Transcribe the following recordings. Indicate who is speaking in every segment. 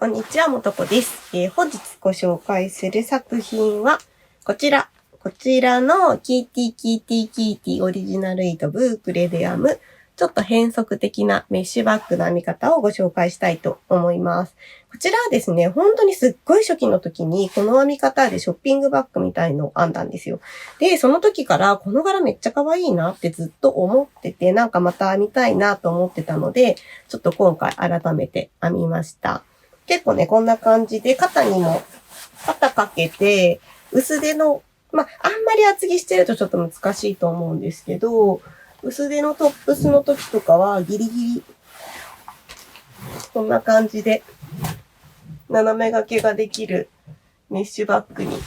Speaker 1: こんにちは、もとこです。本日ご紹介する作品は、こちらのキーティキーティキーティオリジナル糸ブークレで編む、ちょっと変則的なメッシュバッグの編み方をご紹介したいと思います。こちらはですね、本当にすっごい初期の時にこの編み方でショッピングバッグみたいのを編んだんですよ。で、その時からこの柄めっちゃ可愛いなってずっと思ってて、なんかまた編みたいなと思ってたので、ちょっと今回改めて編みました。結構ね、こんな感じで肩かけて、薄手の、あんまり厚着してるとちょっと難しいと思うんですけど、薄手のトップスの時とかはギリギリ、こんな感じで斜め掛けができるメッシュバッグに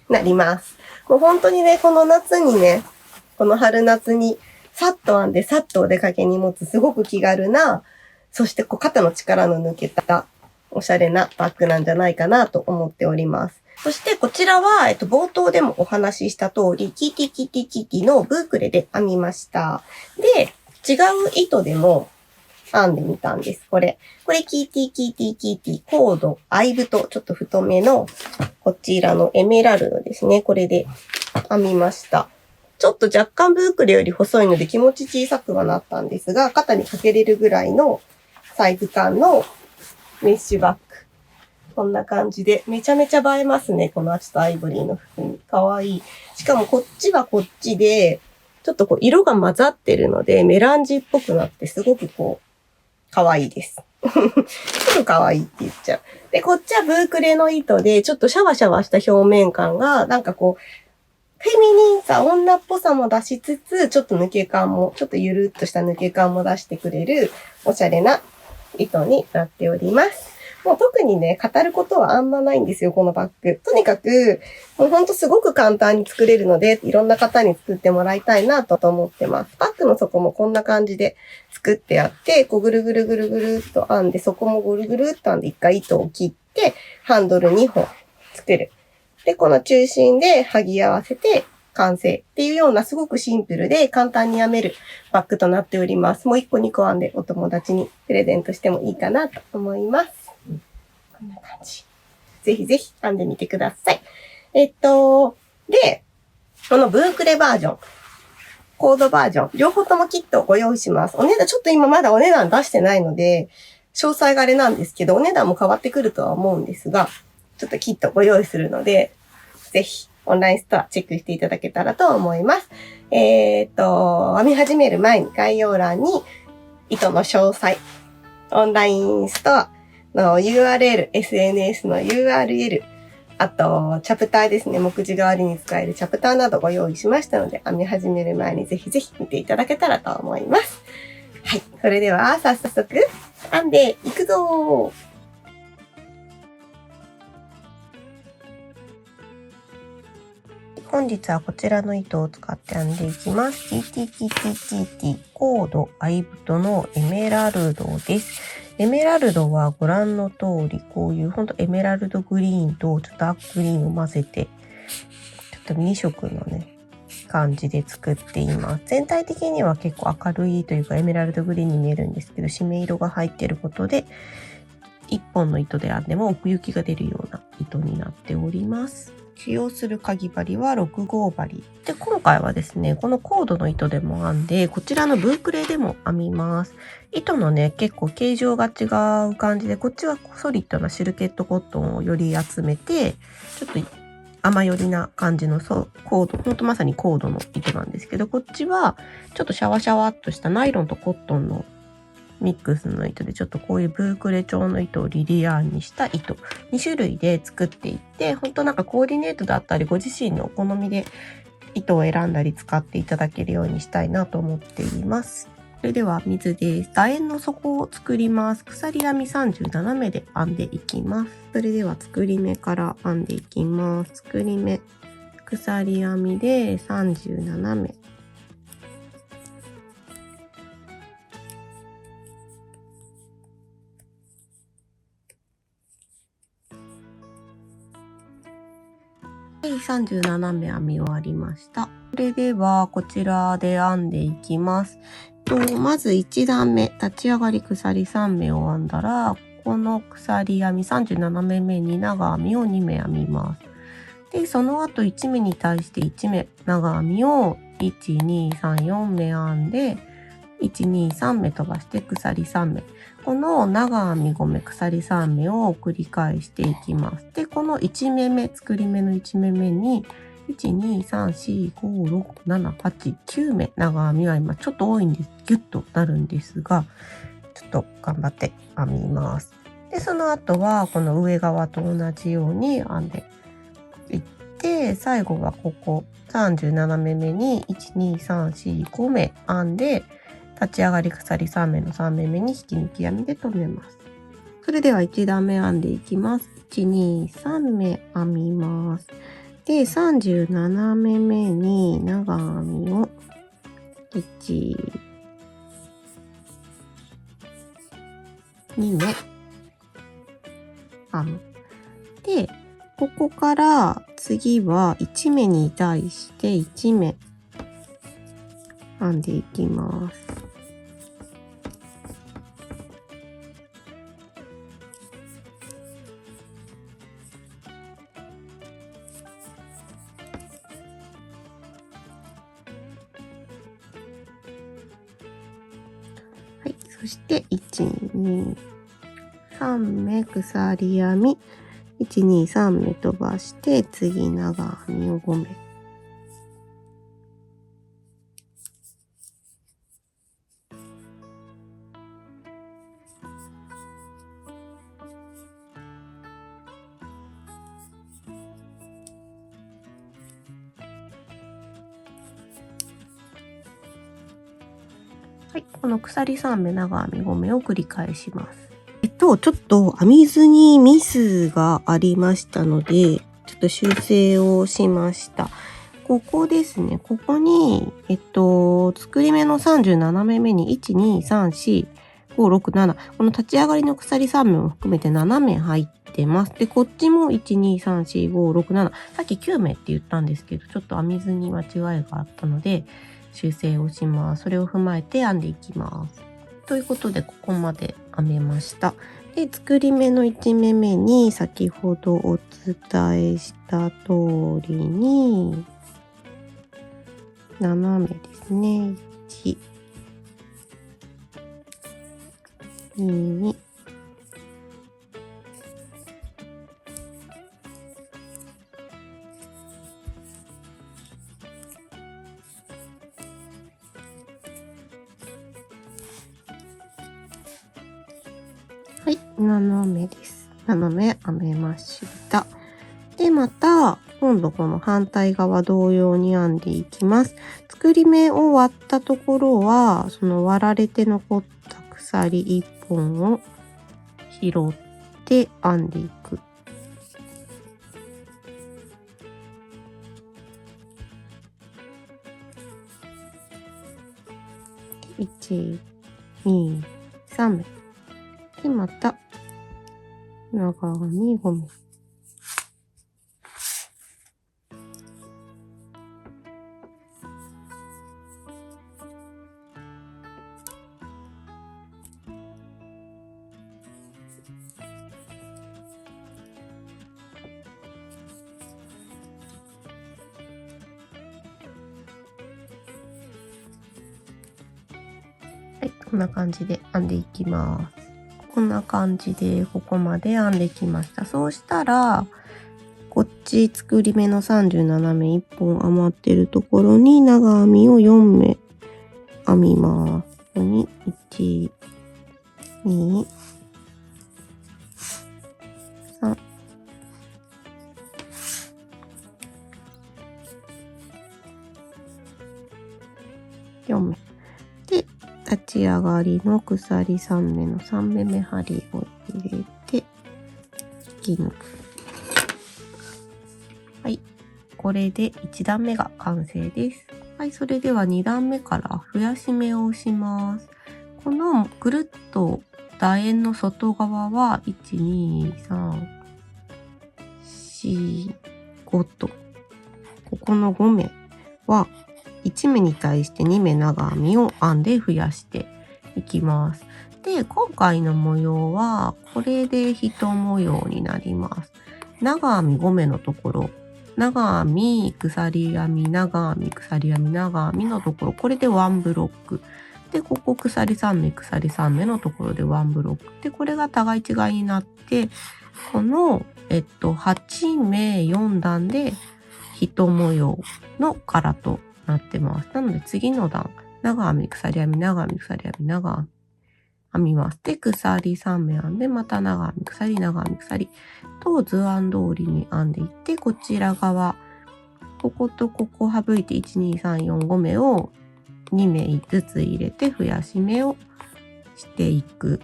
Speaker 1: なります。もう本当にね、この春夏にさっと編んでさっとお出かけに持つすごく気軽な、そして肩の力の抜けたおしゃれなバッグなんじゃないかなと思っております。そしてこちらは、冒頭でもお話しした通り、キーティのブークレで編みました。で、違う糸でも編んでみたんです。これキーティコード、アイブとちょっと太めの、こちらのエメラルドですね。これで編みました。ちょっと若干ブークレより細いので気持ち小さくはなったんですが、肩にかけれるぐらいのサイズ感のメッシュバッグ。こんな感じで、めちゃめちゃ映えますね。このちょっとアイボリーの服に。かわいい。しかもこっちはこっちで、ちょっと色が混ざってるので、メランジっぽくなってすごくかわいいです。ちょっとかわいいって言っちゃう。で、こっちはブークレの糸で、ちょっとシャワシャワした表面感が、フェミニンさ、女っぽさも出しつつ、ちょっとゆるっとした抜け感も出してくれる、おしゃれな糸になっております。もう特にね、語ることはあんまないんですよ、このバッグ。とにかく、もうほんとすごく簡単に作れるので、いろんな方に作ってもらいたいなと思ってます。バッグの底もこんな感じで作ってやって、ぐるぐるぐるぐるっと編んで、底もぐるぐるっと編んで、一回糸を切って、ハンドル2本作る。で、この中心で剥ぎ合わせて、完成っていうようなすごくシンプルで簡単に編めるバッグとなっております。もう1個2個編んでお友達にプレゼントしてもいいかなと思います。こんな感じ。ぜひぜひ編んでみてください。で、このブークレバージョン、コードバージョン、両方ともキットをご用意します。お値段、ちょっと今まだお値段出してないので、詳細があれなんですけど、お値段も変わってくるとは思うんですが、ちょっとキットご用意するので、ぜひオンラインストアチェックしていただけたらと思います。編み始める前に概要欄に糸の詳細、オンラインストアの URL、SNS の URL、あと、チャプターですね。目次代わりに使えるチャプターなどご用意しましたので、編み始める前にぜひぜひ見ていただけたらと思います。はい。それでは、早速、編んでいくぞー。本日はこちらの糸を使って編んでいきます。TTTTT コードアイブトのエメラルドです。エメラルドはご覧の通り、こういうほんとエメラルドグリーンとちょっとダークグリーンを混ぜて、ちょっと2色のね、感じで作っています。全体的には結構明るいというかエメラルドグリーンに見えるんですけど、締め色が入っていることで、1本の糸で編んでも奥行きが出るような糸になっております。使用するかぎ針は6号針。で、今回はですね、このコードの糸でも編んで、こちらのブークレでも編みます。糸のね、結構形状が違う感じで、こっちはソリッドなシルケットコットンをより集めて、ちょっと甘寄りな感じのコード、ほんとまさにコードの糸なんですけど、こっちはちょっとシャワシャワっとしたナイロンとコットンのミックスの糸でちょっとこういうブークレ調の糸をリリアーンにした糸2種類で作っていって、本当コーディネートだったりご自身のお好みで糸を選んだり使っていただけるようにしたいなと思っています。それでは水です。楕円の底を作ります。鎖編み37目で編んでいきます。それでは作り目から編んでいきます。作り目、鎖編みで37目。37目編み終わりました。それではこちらで編んでいきます。まず1段目、立ち上がり鎖3目を編んだら、ここの鎖編み37目目に長編みを2目編みます。で、その後1目に対して1目長編みを1、2、3、4目編んで、1、2、3目飛ばして鎖3目。この長編み5目、鎖3目を繰り返していきます。で、この1目目、作り目の1目目に、1、2、3、4、5、6、7、8、9目長編みは今ちょっと多いんです。ギュッとなるんですが、ちょっと頑張って編みます。で、その後はこの上側と同じように編んでいって、最後はここ37目目に1、2、3、4、5目編んで、立ち上がり鎖3目の3目目に引き抜き編みで留めます。それでは1段目編んでいきます。1、2、3目編みます。で、37目目に長編みを1、2目編む。で、ここから次は1目に対して1目編んでいきます。はい、そして1、2、3目鎖編み、1、2、3目飛ばして、次長編みを5目。はい、この鎖3目長編み5目を繰り返します。ちょっと編み図にミスがありましたので、ちょっと修正をしました。ここですね。ここに、作り目の37目目に1、2、3、4、5、6、7。この立ち上がりの鎖3目も含めて7目入ってます。で、こっちも1、2、3、4、5、6、7。さっき9目って言ったんですけど、ちょっと編み図に間違いがあったので、修正をします。それを踏まえて編んでいきます。ということで、ここまで編めました。で、作り目の1目目に先ほどお伝えした通りに、斜めですね。1、2、はい、斜めです。斜め編めました。で、また、今度この反対側同様に編んでいきます。作り目を割ったところは、その割られて残った鎖1本を拾って編んでいく。1、2、3目。で、また、長編み5目。はい、こんな感じで編んでいきます。こんな感じでここまで編んできました。そうしたら、こっち作り目の37目1本余ってるところに長編みを4目編みます。ここに1、2、3、4目。で、立ち上がりの鎖3目の3目目針を入れて引き抜く。はい、これで1段目が完成です。はい、それでは2段目から増やし目をします。このぐるっと楕円の外側は1、2、3、4、5と、ここの5目は1目に対して2目長編みを編んで増やしていきます。で、今回の模様は、これで一模様になります。長編み5目のところ、長編み、鎖編み、長編み、鎖編み、長編みのところ、これでワンブロック。で、ここ鎖3目、鎖3目のところでワンブロック。で、これが互い違いになって、この、8目4段で一模様の柄となってます。なので次の段、長編み、鎖編み、長編み、鎖編み、長編み。編みます。で、鎖3目編んで、また長編み、鎖、長編み、鎖と図案通りに編んでいって、こちら側、こことここ省いて1、2、3、4、5目を2目ずつ入れて増やし目をしていく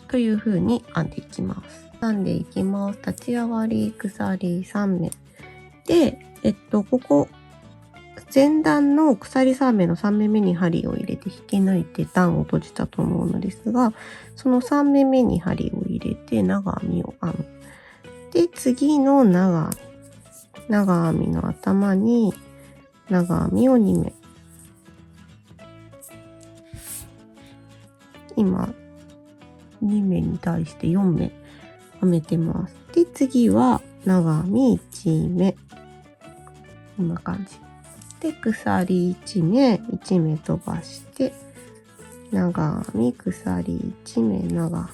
Speaker 1: という風に編んでいきます。編んでいきます。立ち上がり、鎖3目。で、ここ、前段の鎖3目の3目目に針を入れて引き抜いて段を閉じたと思うのですが、その3目目に針を入れて長編みを編む。で、次の長編みの頭に長編みを2目。今、2目に対して4目編めてます。で、次は長編み1目。こんな感じ。で、鎖1目、1目飛ばして、長編み、鎖1目、長編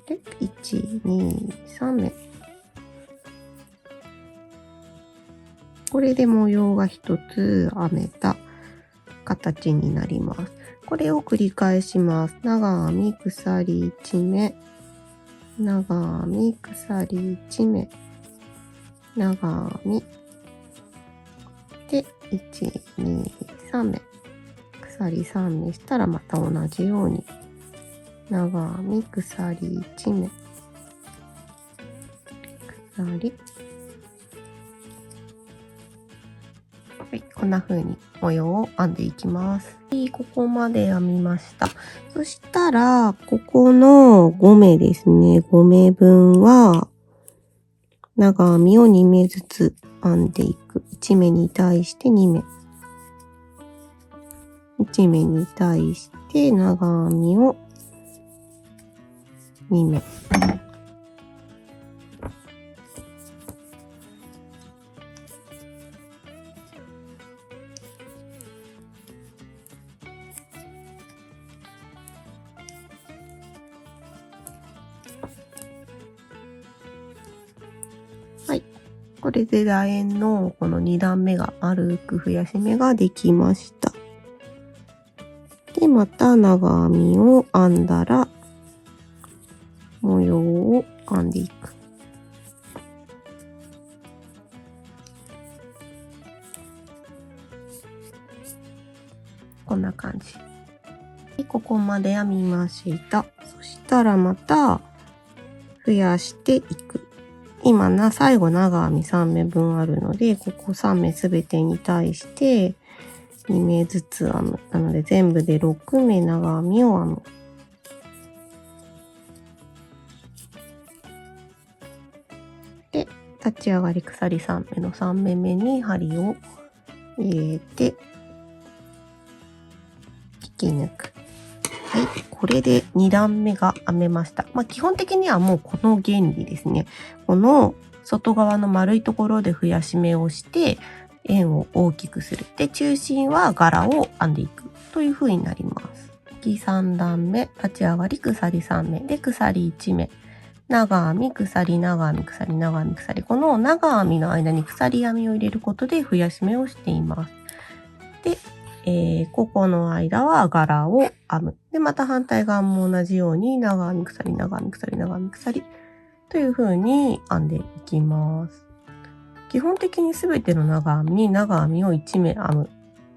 Speaker 1: み。で、1、2、3目。これで模様が一つ編めた形になります。これを繰り返します。長編み、鎖1目、長編み、鎖1目、長編みで1、2、3目鎖3目したらまた同じように長編み鎖1目鎖、はい、こんな風に模様を編んでいきます。ここまで編みました。そしたらここの5目ですね、5目分は長編みを2目ずつ編んでいく。1目に対して2目。1目に対して長編みを2目。はい。これで楕円のこの2段目が丸く増やし目ができました。で、また長編みを編んだら模様を編んでいく。こんな感じ。で、ここまで編みました。そしたらまた増やしていく。今最後長編み3目分あるので、ここ3目すべてに対して2目ずつ編む。なので全部で6目長編みを編む。で、立ち上がり鎖3目の3目目に針を入れて引き抜く。はい、これで2段目が編めました。基本的にはもうこの原理ですね。この外側の丸いところで増やし目をして円を大きくする。で、中心は柄を編んでいくという風になります。次3段目、立ち上がり鎖3目で鎖1目。長編み、鎖、長編み、鎖、長編み、鎖。この長編みの間に鎖編みを入れることで増やし目をしています。で、ここの間は柄を編む。で、また反対側も同じように長編み鎖、長編み鎖、長編み鎖という風に編んでいきます。基本的に全ての長編みに長編みを1目編む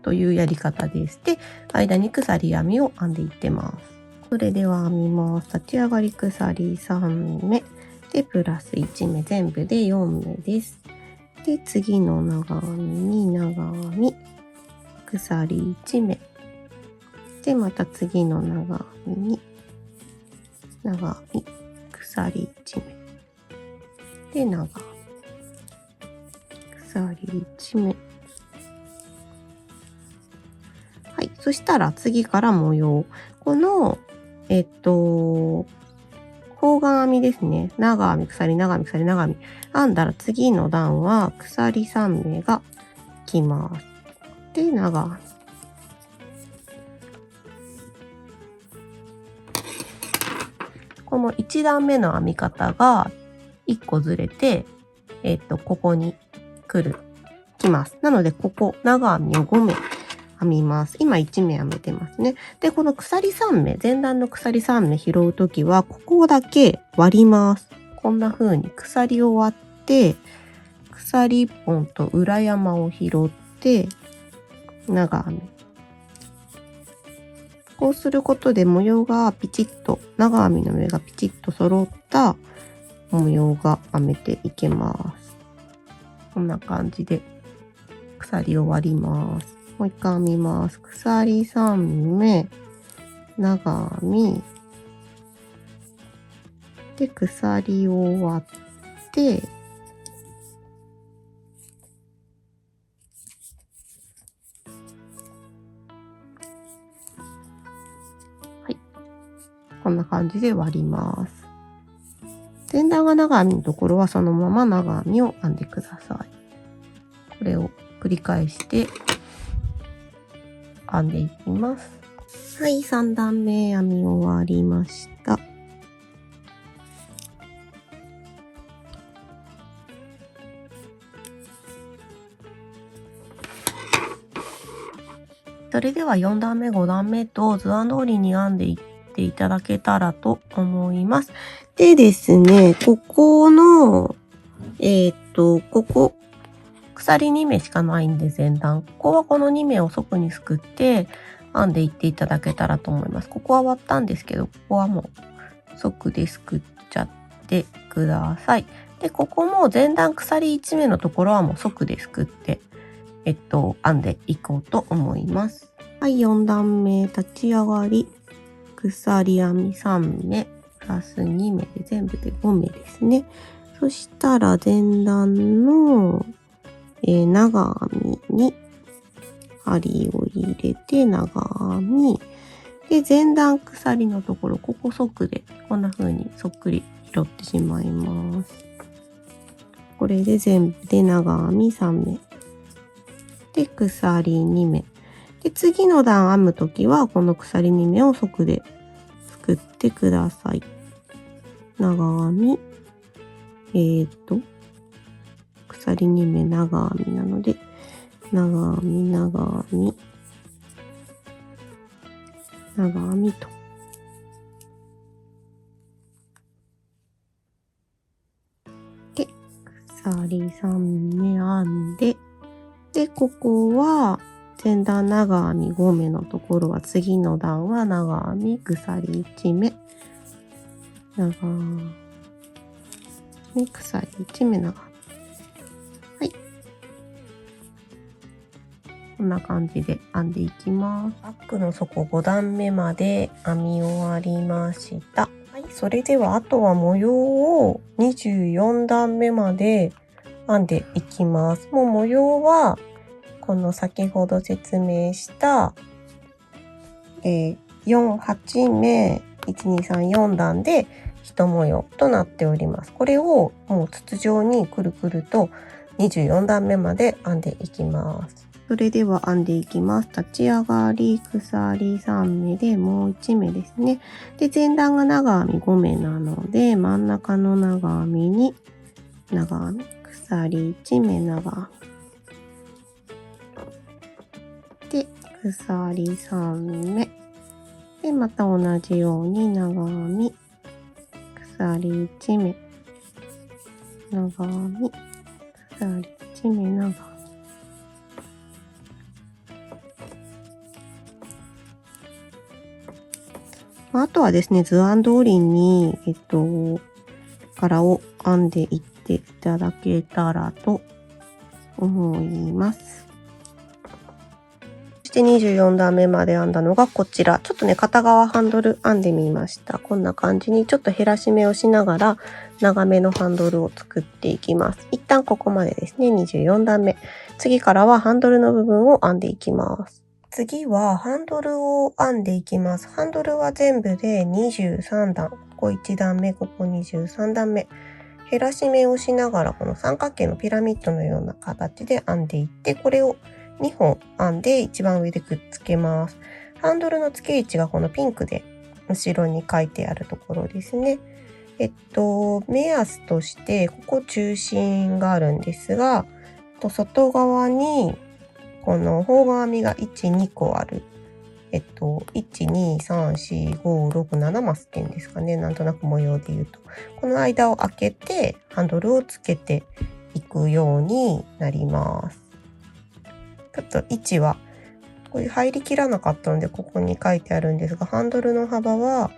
Speaker 1: というやり方です。で、間に鎖編みを編んでいってます。それでは編みます。立ち上がり鎖3目でプラス1目全部で4目です。で、次の長編みに長編み鎖1目で、また次の長編みに長編み鎖1目で、長編み鎖1目。はそしたら次から模様。この、方眼編みですね。長編み、鎖、長編み、鎖、長編み。編んだら次の段は鎖3目がきます。で、長編み。この1段目の編み方が1個ずれて、ここにきます。なので、ここ、長編みを5目編みます。今1目編めてますね。で、この鎖3目、前段の鎖3目拾うときは、ここだけ割ります。こんな風に鎖を割って、鎖1本と裏山を拾って、長編み。こうすることで模様がピチッと、長編みの目がピチッと揃った模様が編めていけます。こんな感じで鎖を割ります。もう一回編みます。鎖3目、長編み、で、鎖を割って、はい。こんな感じで割ります。前段が長編みのところはそのまま長編みを編んでください。これを繰り返して編んでいきます。はい、3段目編み終わりました。それでは4段目、5段目と図案通りに編んでいっていただけたらと思います。でですね、ここの、ここ、鎖2目しかないんで前段。ここはこの2目を側にすくって編んでいっていただけたらと思います。ここは割ったんですけど、ここはもう側ですくっちゃってください。で、ここも前段鎖1目のところはもう側ですくって、編んでいこうと思います。はい、4段目、立ち上がり、鎖編み3目、プラス2目で全部で5目ですね。そしたら前段の、長編みに針を入れて長編み。で、前段鎖のところ、ここ側でこんな風にそっくり拾ってしまいます。これで全部で長編み3目。で、鎖2目。で、次の段編むときは、この鎖2目を側ですくってください。長編み。鎖2目長編みなので、長編み、長編み、長編みと。で、鎖3目編んで、で、ここは、前段長編み5目のところは、次の段は長編み、鎖1目、長編み、鎖1目、長編み。はい。こんな感じで編んでいきます。バッグの底5段目まで編み終わりました。はい。それでは、あとは模様を24段目まで編んでいきます。もう模様は、この先ほど説明した、4、8目、1、2、3、4段で一模様となっております。これをもう筒状にくるくると24段目まで編んでいきます。それでは編んでいきます。立ち上がり、鎖3目でもう1目ですね。で、前段が長編み5目なので、真ん中の長編みに長編み、鎖1目長編み。で、鎖3目。で、また同じように長編み、鎖1目、長編み、鎖1目、長編み。あとはですね、図案通りに、柄を編んでいっていただけたらと思います。そして24段目まで編んだのがこちら。ちょっとね、片側ハンドル編んでみました。こんな感じにちょっと減らし目をしながら長めのハンドルを作っていきます。一旦ここまでですね、24段目。次からはハンドルの部分を編んでいきます。次はハンドルを編んでいきます。ハンドルは全部で23段。ここ1段目、ここ23段目。減らし目をしながらこの三角形のピラミッドのような形で編んでいって、これを2本編んで一番上でくっつけます。ハンドルの付け位置がこのピンクで後ろに書いてあるところですね。目安としてここ中心があるんですが、外側にこの方眼編みが1、2個ある。1、2、3、4、5、6、7マスっていうんですかね。なんとなく模様で言うと。この間を開けてハンドルをつけていくようになります。ちょっと位置は、これ入りきらなかったのでここに書いてあるんですが、ハンドルの幅は、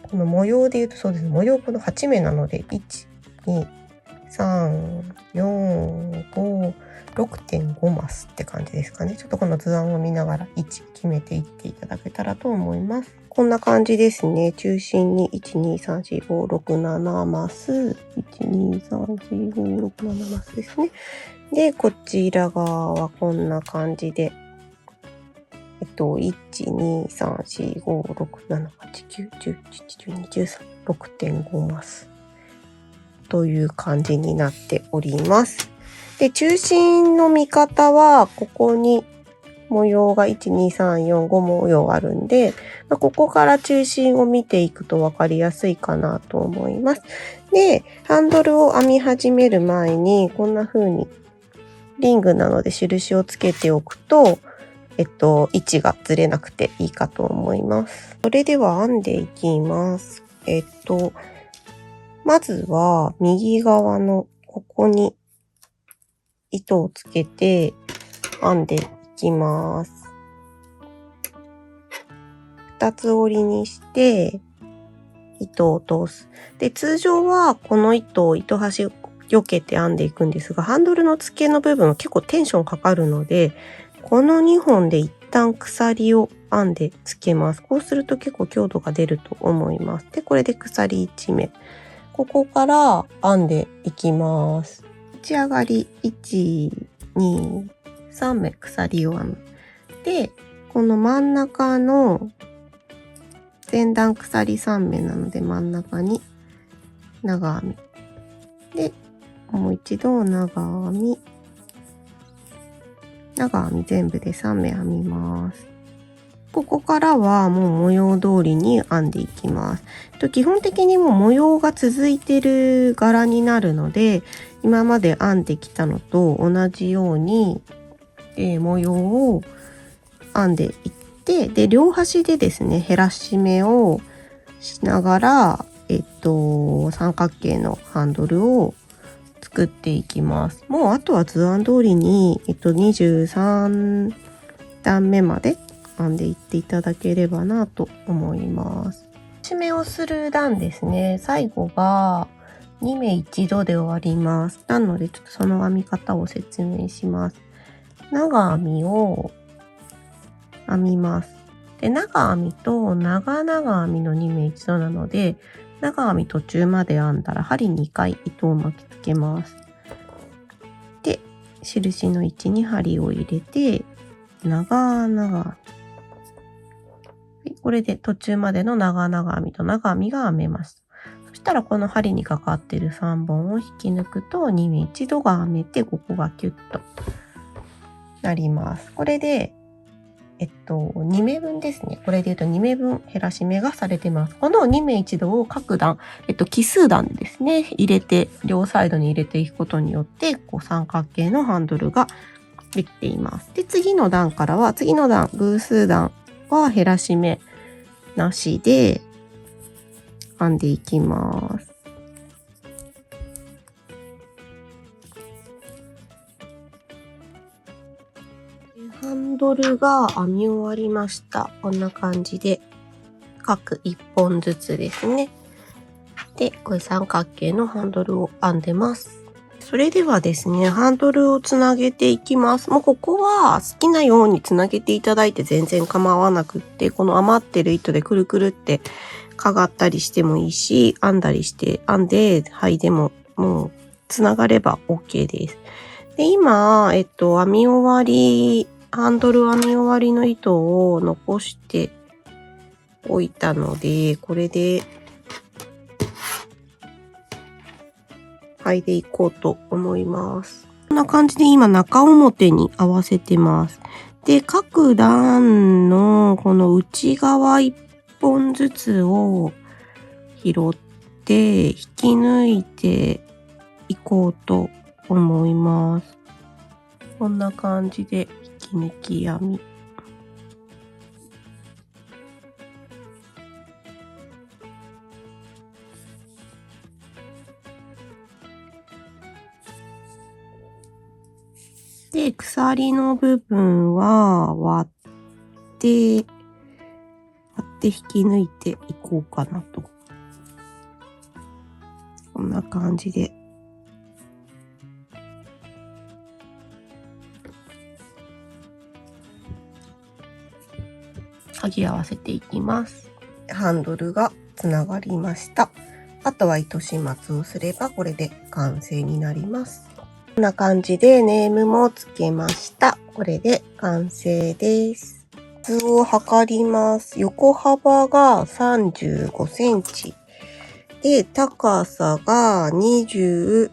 Speaker 1: この模様で言うとそうです。模様この8目なので、1、2、3、4、5、6.5 マスって感じですかね。ちょっとこの図案を見ながら位置決めていっていただけたらと思います。こんな感じですね。中心に1、2、3、4、5、6、7マス。1、2、3、4、5、6、7マスですね。で、こちら側はこんな感じで、1、2、3、4、5、6、7、8、9、10、11、12、13、6.5マス。という感じになっております。で、中心の見方は、ここに模様が1、2、3、4、5模様あるんで、ここから中心を見ていくと分かりやすいかなと思います。で、ハンドルを編み始める前に、こんな風にリングなので印をつけておくと、位置がずれなくていいかと思います。それでは編んでいきます。まずは右側のここに糸をつけて編んでいきます。二つ折りにして糸を通す。で、通常はこの糸を糸端避けて編んでいくんですが、ハンドルの付けの部分は結構テンションかかるので、この2本で一旦鎖を編んでつけます。こうすると結構強度が出ると思います。で、これで鎖1目。ここから編んでいきます。立ち上がり1、2、3目鎖を編む。で、この真ん中の前段鎖3目なので真ん中に長編み。で、もう一度長編み。長編み全部で3目編みます。ここからはもう模様通りに編んでいきます。基本的にもう模様が続いてる柄になるので、今まで編んできたのと同じように、模様を編んでいって、で、両端でですね、減らし目をしながら、三角形のハンドルを作っていきます。もうあとは図案通りに、23段目まで編んでいっていただければなと思います。締めをする段ですね。最後が2目一度で終わります。なのでちょっとその編み方を説明します。長編みを編みます。で、長編みと長々編みの2目一度なので、長編み途中まで編んだら針2回糸を巻きつけます。で、印の位置に針を入れて、長々編み。これで途中までの長々編みと長編みが編めました。そしたらこの針にかかっている3本を引き抜くと2目一度が編めて、ここがキュッとなります。これで2目分ですね。これで言うと2目分減らし目がされてます。この2目一度を各段、奇数段ですね、入れて、両サイドに入れていくことによって、こう三角形のハンドルができています。で、次の段からは、次の段、偶数段は減らし目なしで編んでいきます。ハンドルが編み終わりました。こんな感じで各1本ずつですね。で、これ三角形のハンドルを編んでます。それではですね、ハンドルをつなげていきます。もうここは好きなようにつなげていただいて全然構わなくって、この余ってる糸でくるくるってかがったりしてもいいし、編んだりして、編んで剥いでももうつながれば OK です。で、今、編み終わりハンドル編み終わりの糸を残しておいたので、これで剥いでいこうと思います。こんな感じで今中表に合わせてます。で、各段のこの内側1本ずつを拾って引き抜いていこうと思います。こんな感じで引き抜き編み。で、鎖の部分は割って引き抜いていこうかなと。こんな感じで。剥ぎ合わせていきます。ハンドルがつながりました。あとは糸始末をすればこれで完成になります。こんな感じでネームもつけました。これで完成です。図を測ります。横幅が35センチ。で、高さが20、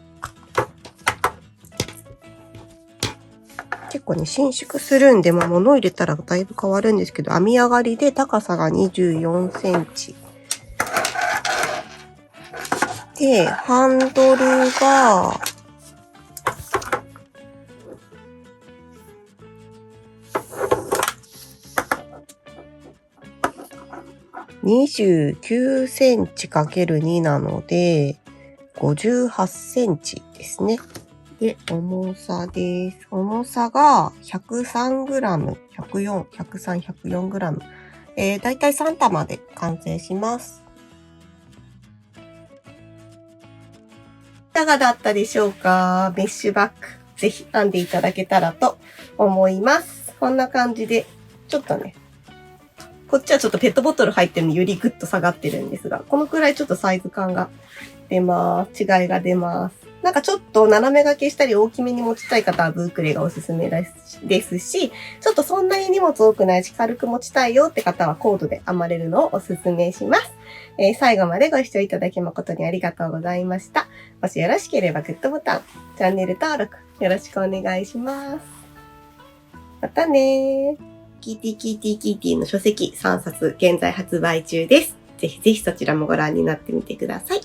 Speaker 1: 結構ね、伸縮するんで、物入れたらだいぶ変わるんですけど、編み上がりで高さが24センチ。で、ハンドルが、29センチ ×2 なので、58センチですね。で、重さです。重さが 103g、104、103、104g。だいたい3玉で完成します。いかがだったでしょうか？メッシュバッグ。ぜひ編んでいただけたらと思います。こんな感じで、ちょっとね、こっちはちょっとペットボトル入ってるのでよりグッと下がってるんですが、このくらいちょっとサイズ感が出ます。違いが出ます。なんかちょっと斜め掛けしたり大きめに持ちたい方はブークレがおすすめですし、ちょっとそんなに荷物多くないし軽く持ちたいよって方はコードで編まれるのをおすすめします。最後までご視聴いただき誠にありがとうございました。もしよろしければグッドボタン、チャンネル登録よろしくお願いします。またねー。キーティキーティキーティの書籍3冊現在発売中です。ぜひぜひそちらもご覧になってみてください。